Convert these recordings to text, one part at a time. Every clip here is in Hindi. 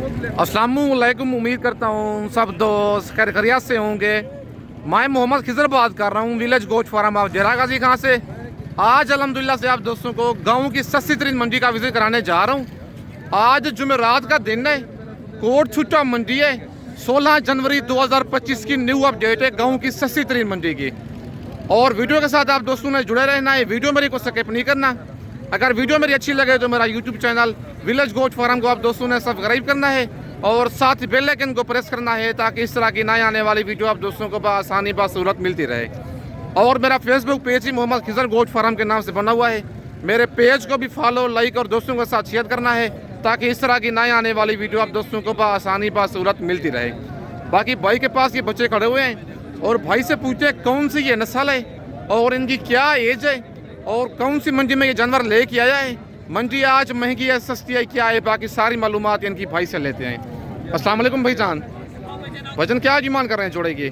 अस्सलामुअलैकुम। उम्मीद करता हूँ सब दोस्त खैर खैरियत से होंगे। मैं मोहम्मद खिजर बात कर रहा हूँ विलेज गोश्त फार्म ऑफ डेरा गाजी खां से। आज अल्हम्दुलिल्लाह से आप दोस्तों को गाँव की सस्ती तरीन मंडी का विजिट कराने जा रहा हूँ। आज जुमेरात का दिन है, कोट छुट्टा मंडी है। 16 जनवरी 2025 की न्यू अपडेट है गाँव की सस्ती तरीन मंडी की। और वीडियो के साथ आप दोस्तों ने जुड़े रहना है, वीडियो मेरी को स्किप नहीं करना। अगर वीडियो मेरी अच्छी लगे तो मेरा यूट्यूब चैनल विलेज गोश्त फार्म को आप दोस्तों ने सब्सक्राइब करना है और साथ ही बेल आइकन को प्रेस करना है ताकि इस तरह की नई आने वाली वीडियो आप दोस्तों को आसानी बासूरत मिलती रहे। और मेरा फेसबुक पेज ही मोहम्मद खिजर गोश्त फार्म के नाम से बना हुआ है। मेरे पेज को भी फॉलो, लाइक और दोस्तों के साथ शेयर करना है ताकि इस तरह की नई आने वाली वीडियो आप दोस्तों को आसानी बासूरत मिलती रहे। बाकी भाई के पास ये बच्चे खड़े हुए हैं और भाई से पूछते हैं कौन सी ये नस्ल है और इनकी क्या एज है और कौन सी मंडी में ये जानवर लेके आया है। मंडी आज महंगी है, सस्ती है, क्या है, बाकी सारी मालूमात इनकी भाई से लेते हैं। अस्सलाम वालेकुम भाईजान, वजन क्या डिमांड कर रहे हैं जोड़े की?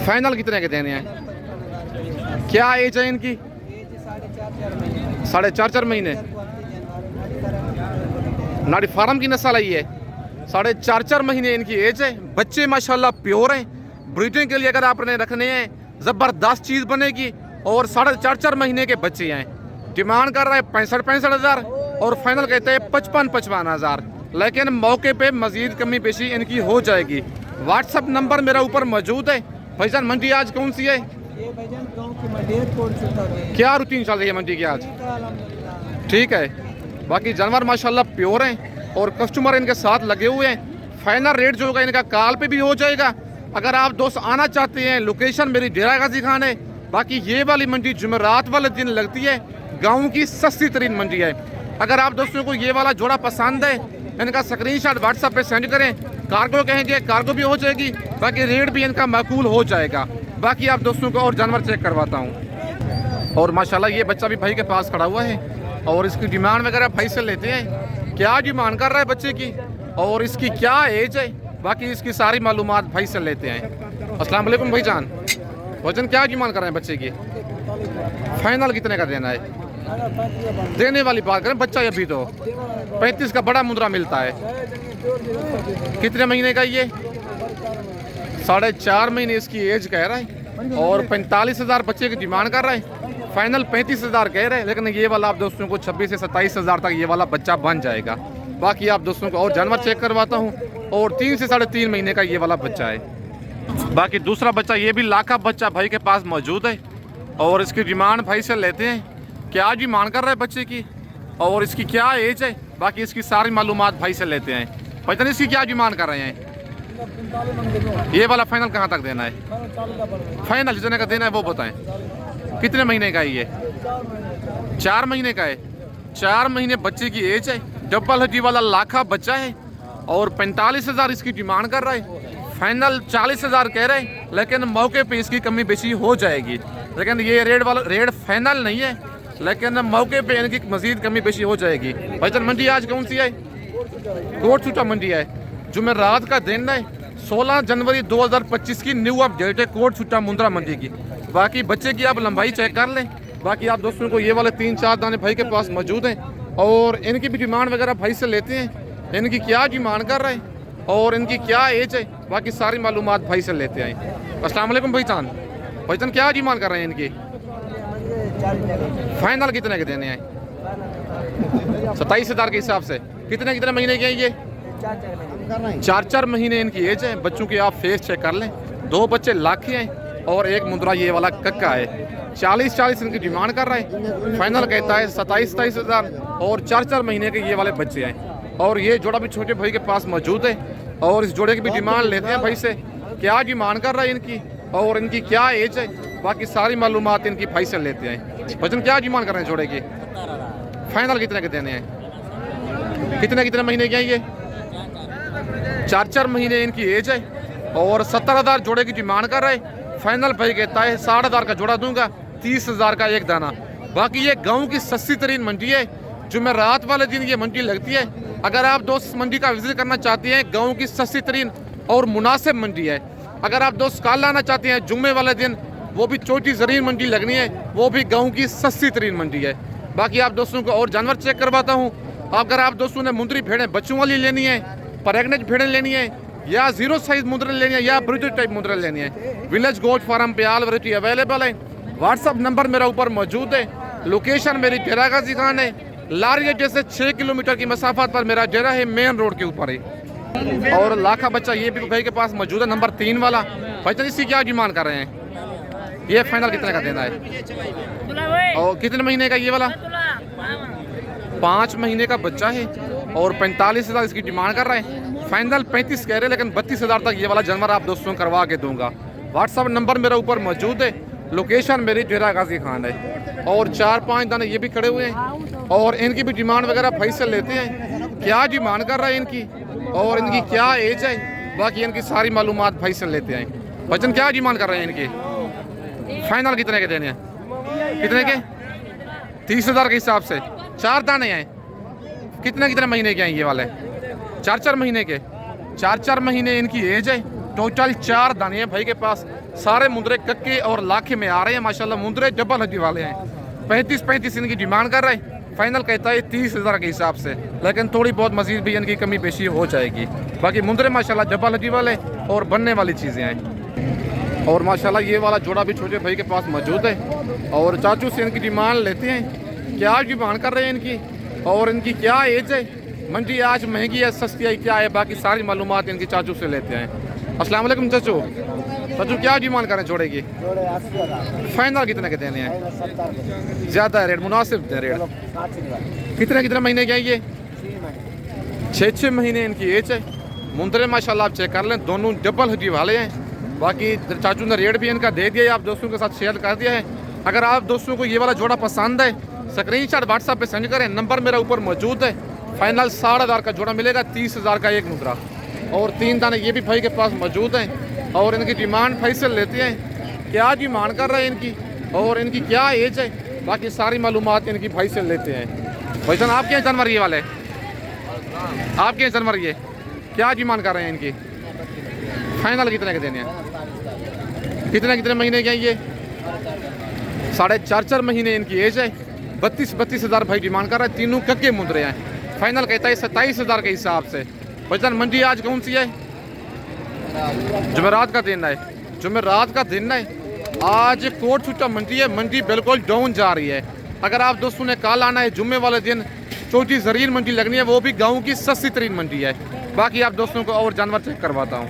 फाइनल कितने के देने हैं? क्या एज है इनकी? 4.5 महीने। नाड़ी फार्म की नस्ल आई है। 4.5 महीने इनकी एज है। बच्चे माशाल्लाह प्योर हैं। ब्रीडिंग के लिए अगर आपने रखने हैं ज़बरदस्त चीज़ बनेगी। और 4.5 महीने के बच्चे हैं। डिमांड कर रहा है 65 हज़ार और फाइनल कहते हैं 55 हज़ार। लेकिन मौके पे मजीद कमी पेशी इनकी हो जाएगी। व्हाट्सअप नंबर मेरा ऊपर मौजूद है। भाईजान मंडी आज कौन सी है? क्या रूटीन चल रही है मंडी की आज? ठीक है। बाकी जानवर माशाल्लाह प्योर हैं और कस्टमर इनके साथ लगे हुए हैं। फाइनल रेट जो होगा इनका कॉल पे भी हो जाएगा। अगर आप दोस्त आना चाहते हैं, लोकेशन मेरी डेरा गाजी खान है। बाकी ये वाली मंडी जुमेरात वाले दिन लगती है। गाँव की सस्ती तरीन मंडी है। अगर आप दोस्तों को ये वाला जोड़ा पसंद है, इनका स्क्रीनशॉट व्हाट्सएप पे सेंड करें। कार्गो कहेंगे कार्गो भी हो जाएगी, बाकी रेट भी इनका माकूल हो जाएगा। बाकी आप दोस्तों को और जानवर चेक करवाता हूँ। और माशाल्लाह ये बच्चा भी भाई के पास खड़ा हुआ है और इसकी डिमांड वगैरह भाई से लेते हैं। क्या डिमांड कर रहा है बच्चे की और इसकी क्या एज है, बाकी इसकी सारी मालूमात भाई से लेते हैं। अस्सलाम वालेकुम भाईजान, वजन क्या डिमांड कर रहे हैं बच्चे की? फाइनल कितने का देना है? देने वाली बात करें, बच्चा अभी तो 35 का बड़ा मुद्रा मिलता है। कितने महीने का ये? 4.5 महीने इसकी एज कह रहा है और 45 हज़ार बच्चे की डिमांड कर रहा है। फाइनल 35 हज़ार कह रहे हैं, लेकिन ये वाला आप दोस्तों को 26 से 27 हज़ार तक ये वाला बच्चा बन जाएगा। बाकी आप दोस्तों को और जानवर चेक करवाता हूँ और 3 से 3.5 महीने का ये वाला बच्चा है। बाकी दूसरा बच्चा ये भी लाखा बच्चा भाई के पास मौजूद है और इसकी डिमांड भाई से लेते हैं। क्या डिमांड कर रहा है बच्चे की और इसकी क्या एज है, बाकी इसकी सारी मालूमात भाई से लेते हैं। पता नहीं इसकी क्या डिमांड कर रहे हैं। ये वाला फाइनल कहाँ तक देना है? फाइनल जितने का देना है वो बताएं। कितने महीने का है ये? 4 महीने का है। 4 महीने बच्चे की एज है। डबल हड्डी वाला लाखा बच्चा है और 45 हज़ार इसकी डिमांड कर रहा है। फाइनल 40 हज़ार कह रहे हैं, लेकिन मौके पे इसकी कमी बेशी हो जाएगी। लेकिन ये रेट फाइनल नहीं है, लेकिन मौके पे इनकी मजीद कमी बेशी हो जाएगी। भाईजान मंडी आज कौन सी है? कोट छुट्टा मंडी है। जुमेरात का दिन है। 16 जनवरी 2025 की न्यू अपडेट है कोट छुट्टा मुंद्रा मंडी की। बाकी बच्चे की आप लंबाई चेक कर लें। बाकी आप दोस्तों को ये वाले 3-4 दाने भाई के पास मौजूद हैं और इनकी भी डिमांड वगैरह भाई से लेते हैं। इनकी क्या डिमांड कर रहे हैं और इनकी क्या एज है, बाकी सारी मालूमात भाई से लेते हैं। अस्सलाम वालेकुम भाईजान, भाईजान क्या डिमांड कर रहे हैं इनकी? फाइनल कितने के देने हैं? 27 हज़ार के हिसाब से। कितने महीने के हैं ये? 4 महीने इनकी एज है। बच्चों की आप फेस चेक कर लें। 2 बच्चे लाखे हैं और एक मुद्रा ये वाला कक्का है। 40 इनकी डिमांड कर रहा है। फाइनल कहता है 27 हज़ार और 4 महीने के ये वाले बच्चे हैं। और ये जोड़ा भी छोटे भाई के पास मौजूद है और इस जोड़े की भी डिमांड लेते हैं भाई से। क्या डिमांड कर रहा है इनकी और इनकी क्या एज है, बाकी सारी मालूमात इनकी भाई से लेते हैं। वजन क्या डिमांड कर रहे हैं जोड़े की? फाइनल कितने के देने हैं? कितने महीने के हैं ये? 4 महीने इनकी एज है और 70 हज़ार जोड़े की डिमांड कर रहे हैं। फाइनल भाई कहता है 60 हज़ार का जोड़ा दूंगा, 30 हज़ार का एक दाना। बाकी ये गाँव की सस्ती तरीन मंडी है। जुमेरात वाले दिन ये मंडी लगती है। अगर आप दोस्त मंडी का विजिट करना चाहते हैं, गाँव की सस्ती तरीन और मुनासिब मंडी है। अगर आप दोस्त कल लाना चाहते हैं जुम्मे वाले दिन, वो भी छोटी ज़रीन मंडी लगनी है, वो भी गाँव की सस्ती तरीन मंडी है। बाकी आप दोस्तों को और जानवर चेक करवाता हूँ अगर आप दोस्तों ने मुंदरी भेड़ें बच्चों वाली लेनी है, प्रेग्नेंट भेड़ें लेनी है, या जीरो साइज मुंदरें लेनी है, या ब्रीडेड टाइप मुंदरें लेनी है, विलेज गोट फार्म पे ऑल वैरायटी अवेलेबल है। व्हाट्सअप नंबर मेरा ऊपर मौजूद है। लोकेशन मेरी डेरा गाजी खान है, लारिया जैसे 6 किलोमीटर की मसाफत पर मेरा डेरा है, मेन रोड के ऊपर है। और लाखा बच्चा ये भी भाई के पास मौजूद है, नंबर 3 वाला। भाई तो इसकी क्या डिमांड कर रहे हैं? ये फाइनल कितने का देना है? और कितने महीने का ये वाला? 5 महीने का बच्चा है और 45,000 इसकी डिमांड कर रहे हैं। फाइनल 35 कह रहे हैं, लेकिन 32,000 तक ये वाला जानवर आप दोस्तों करवा के दूंगा। व्हाट्सअप नंबर मेरा ऊपर मौजूद है। लोकेशन मेरी डेरा गाजी खान है। और 4-5 दाने ये भी खड़े हुए हैं और इनकी भी डिमांड वगैरह भाई से लेते हैं, क्या डिमांड कर रहा है इनकी और इनकी क्या एज है, बाकी इनकी सारी मालूमात भाई से लेते हैं। वजन क्या डिमांड कर रहे हैं इनकी? फाइनल कितने के देने हैं? कितने के? 30,000 के हिसाब से। 4 दाने हैं। कितने महीने के हैं ये वाले? 4-4 महीने के। 4-4 महीने इनकी एज है। टोटल 4 दाने हैं भाई के पास। सारे मुंदरे कक्के और लाखे में आ रहे हैं माशाल्लाह। मुंदरे डबल हड्डी वाले हैं। 35 इनकी डिमांड कर रहे हैं। फाइनल कहता है 30,000 के हिसाब से, लेकिन थोड़ी बहुत मजीद भी इनकी कमी पेशी हो जाएगी। बाकी मुंदरे माशाल्लाह डबल हड्डी वाले और बनने वाली चीज़ें हैं। और माशाल्लाह ये वाला जोड़ा भी छोटे भाई के पास मौजूद है। और चाचू से इनकी डिमांड लेते हैं, क्या डिमांड कर रहे हैं इनकी और इनकी क्या एज है, मंडी आज महंगी है सस्ती है क्या है, बाकी सारी मालूमात इनकी चाचू से लेते हैं। अस्सलाम वालेकुम चाचू। चाचू क्या डिमांड करें जोड़े की? फाइनल कितने के देने हैं? ज़्यादा है रेट, मुनासिब है रेट। कितने महीने के हैं ये? 6 महीने इनकी एज है। मुंदरे माशाल्लाह आप चेक कर लें, दोनों डबल हड्डी वाले हैं। बाकी चाचू ने रेट भी इनका दे दिया है, आप दोस्तों के साथ शेयर कर दिया है। अगर आप दोस्तों को ये वाला जोड़ा पसंद है, स्क्रीनशॉट व्हाट्सएप पे सेंड करें, नंबर मेरा ऊपर मौजूद है। फाइनल 60,000 का जोड़ा मिलेगा, 30,000 का एक मुद्रा। और 3 दाने ये भी भाई के पास मौजूद हैं और इनकी डिमांड भाई से लेते हैं, क्या डिमांड कर रहे हैं इनकी और इनकी क्या एज है, बाकी सारी मालूमात इनकी भाई से लेते हैं। भाई साहब आपके यहाँ जानवर ये वाले, आपके यहाँ जानवर ये क्या डिमांड कर रहे हैं इनकी? फाइनल कितने के देने हैं? कितने महीने के हैं ये? 4.5 महीने इनकी एज है। 32,000 भाई डिमांड कर रहा है। तीनों कक्के मुंदरे हैं। फाइनल कहता है 27,000 के हिसाब से। भाईजान मंडी आज कौन सी है? जुमेरात का दिन है। जुमेरात का दिन है आज। कोट छुट्टा मंडी है। मंडी बिल्कुल डाउन जा रही है। अगर आप दोस्तों ने कल आना है जुम्मे वाले दिन, छोटी जरीन मंडी लगनी है, वो भी गाँव की सस्ती तरीन मंडी है। बाकी आप दोस्तों को और जानवर चेक करवाता हूँ।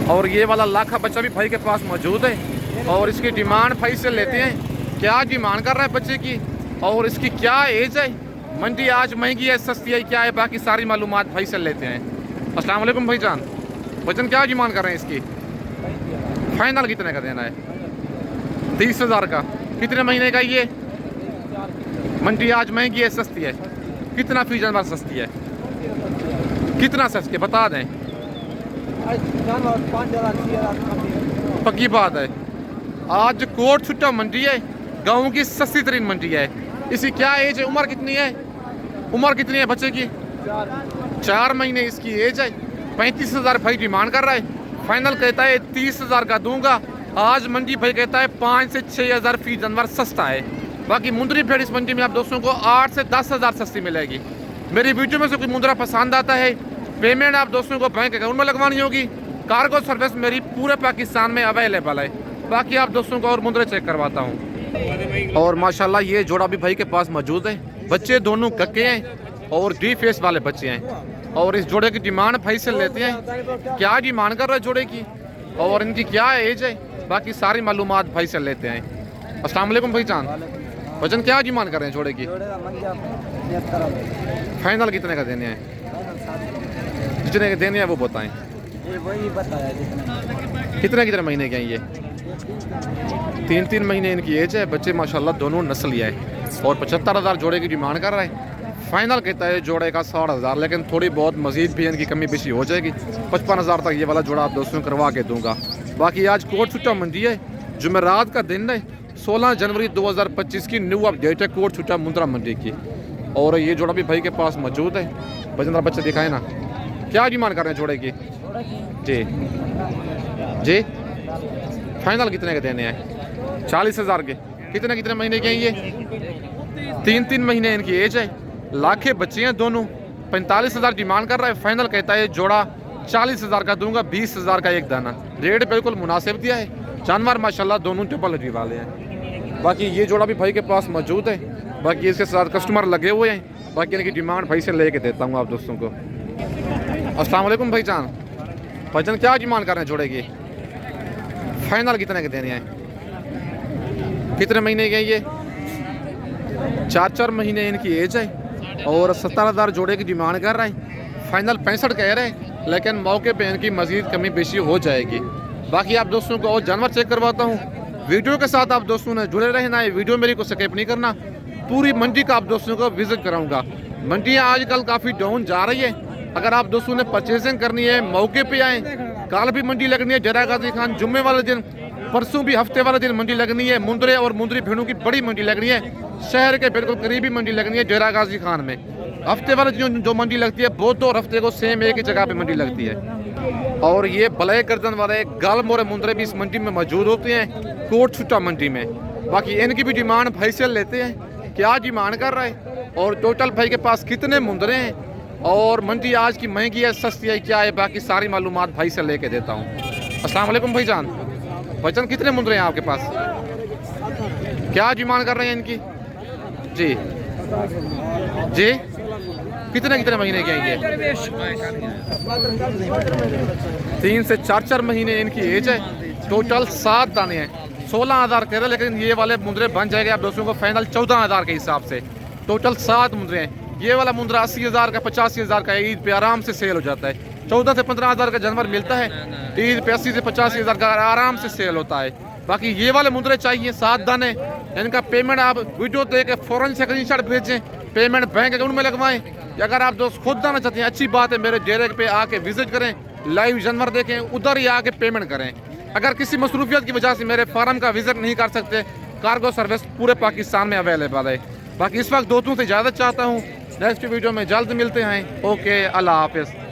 और ये वाला लाखा बच्चा भी भाई के पास मौजूद है और इसकी डिमांड भाई से लेते हैं, क्या डिमांड कर रहा है बच्चे की और इसकी क्या एज है, मंडी आज महंगी है सस्ती है क्या है, बाकी सारी मालूमात भाई से लेते हैं। अस्सलाम वालेकुम भाईजान। वजन क्या डिमांड कर रहे हैं इसकी? फाइनल कितने का देना है? 30,000 का। कितने महीने का ये? मंडी आज महंगी है सस्ती है। कितना फी जानवर सस्ती है? कितना सस्ती बता दें। पक्की बात है, आज कोट छुट्टा मंडी है, गाँव की सस्ती तरीन मंडी है। इसकी क्या एज है? उम्र कितनी है? उम्र कितनी है बच्चे की? 4 महीने इसकी एज है। 35,000 भाई डिमांड कर रहा है। फाइनल कहता है 30,000 का दूंगा। आज मंडी भाई कहता है 5 से 6,000 फी जानवर सस्ता है। बाकी मुंदरी भेड़ इस मंडी में आप दोस्तों को 8 से 10,000 सस्ती मिलेगी। मेरी वीडियो में से कोई मुंदरा पसंद आता है, पेमेंट आप दोस्तों को बैंक अकाउंट में लगवानी होगी। कार्गो सर्विस मेरी पूरे पाकिस्तान में अवेलेबल है। बाकी आप दोस्तों को और मुंदरे चेक करवाता हूँ। और माशाल्लाह ये जोड़ा भी भाई के पास मौजूद है। बच्चे दोनों कक्के हैं और डी फेस वाले बच्चे हैं। और इस जोड़े की डिमांड भाई से लेते हैं, क्या डिमांड कर रहे हैं जोड़े की और इनकी क्या एज है, बाकी सारी मालूमात भाई से लेते हैं। अस्सलाम वालेकुम भाईजान। वजन क्या डिमांड कर रहे हैं जोड़े की? फाइनल कितने का देने हैं? जितने के देने हैं वो बताएं। कितने महीने के हैं ये? 3 महीने इनकी एज है। बच्चे माशाल्लाह दोनों नस्लिया है और 75,000 जोड़े की डिमांड कर रहा है। फाइनल कहता है जोड़े का 60,000, लेकिन थोड़ी बहुत मजीद भी इनकी कमी बेशी हो जाएगी। 55,000 तक ये वाला जोड़ा आप दोस्तों करवा के दूंगा। बाकी आज कोट छुट्टा मंडी है, जुमेरात का दिन है, 16 जनवरी 2025 की न्यू अपडेट है कोट छुट्टा मुंद्रा मंडी की। और ये जोड़ा भी भाई के पास मौजूद है। बजंदरा बच्चे दिखाए ना, क्या डिमांड कर रहे हैं जोड़े की? जी जी फाइनल कितने के देने हैं? 40,000 के। कितने महीने के हैं ये? 3 महीने इनकी एज है। लाखे बच्चे हैं दोनों। 45,000 डिमांड कर रहा है, फाइनल कहता है जोड़ा 40,000 का दूंगा, 20,000 का एक दाना। रेट बिल्कुल मुनासिब दिया है। जानवर माशाल्लाह दोनों ट्रिपल हड्डी वाले हैं। बाकी ये जोड़ा भी भाई के पास मौजूद है। बाकी इसके साथ कस्टमर लगे हुए हैं। बाकी इनकी डिमांड भाई से लेके देता हूँ आप दोस्तों को। अस्सलाम वालेकुम भाईजान। भाईजान क्या डिमांड कर रहे हैं जोड़े की? फाइनल कितने के देने हैं? कितने महीने के ये? 4 महीने इनकी एज है और 17,000 जोड़े की डिमांड कर रहा है। फाइनल 65 कह रहे हैं, लेकिन मौके पे इनकी मजीद कमी बेशी हो जाएगी। बाकी आप दोस्तों को और जानवर चेक करवाता हूँ। वीडियो के साथ आप दोस्तों ने जुड़े रहना है। वीडियो मेरी को स्किप नहीं करना। पूरी मंडी का आप दोस्तों को विजिट कराऊंगा। मंडियाँ आजकल काफ़ी डाउन जा रही है। अगर आप दोस्तों ने परचेजिंग करनी है मौके पे आए। कल भी मंडी लगनी है जरा गाजी खान, जुम्मे वाले दिन, परसों भी हफ्ते वाले दिन मंडी लगनी है। मुंद्रे और मुंद्री भेड़ों की बड़ी मंडी लगनी है। शहर के बिल्कुल करीबी मंडी लगनी है जरा गाजी खान में। हफ्ते वाले जो मंडी लगती है वो तो हफ्ते को सेम एक ही जगह पे मंडी लगती है। और ये ब्लैक गर्दन वाले गालम और मुंद्रे भी इस मंडी में मौजूद होते हैं, कोट छुट्टा मंडी में। बाकी इनकी भी डिमांड भाई से लेते हैं, क्या डिमांड कर रहा है और टोटल भाई के पास कितने मुंद्रे हैं और मंडी आज की महंगी है सस्ती है क्या है, बाकी सारी मालूमात भाई से लेके देता हूँ। अस्सलाम वालेकुम भाईजान। भाईजान कितने मुंद्रे हैं आपके पास? क्या डिमांड कर रहे हैं इनकी? जी जी कितने कितने महीने के हैं ये? 3 से 4 महीने इनकी एज है। टोटल 7 दाने हैं। 16,000 कह रहे, लेकिन ये वाले मुंद्रे बन जाएंगे आप दोस्तों को फाइनल 14,000 के हिसाब से। टोटल 7 मुंद्रे हैं। ये वाला मुंद्रा 80,000 का 85,000 का ईद पे आराम से सेल हो जाता है। 14 से 15,000 का जानवर मिलता है, ईद पे 80 से 85,000 का आराम से सेल होता है। बाकी ये वाले मुंद्रे चाहिए 7 दाने। इनका पेमेंट आप वीडियो देख के फ़ौरन स्क्रीनशॉट भेजें, पेमेंट बैंक अकाउंट में लगवाएं। अगर आप दोस्त खुद दाना चाहते हैं अच्छी बात है, मेरे डेरे पे आके विजिट करें, लाइव जानवर देखें, उधर ही आके पेमेंट करें। अगर किसी मसरूफियत की वजह से मेरे फार्म का विजिट नहीं कर सकते, कार्गो सर्विस पूरे पाकिस्तान में अवेलेबल है। बाकी इस वक्त दोस्तों से इजाज़त चाहता हूँ। नेक्स्ट वीडियो में जल्द मिलते हैं। ओके, अल्लाह हाफिज़।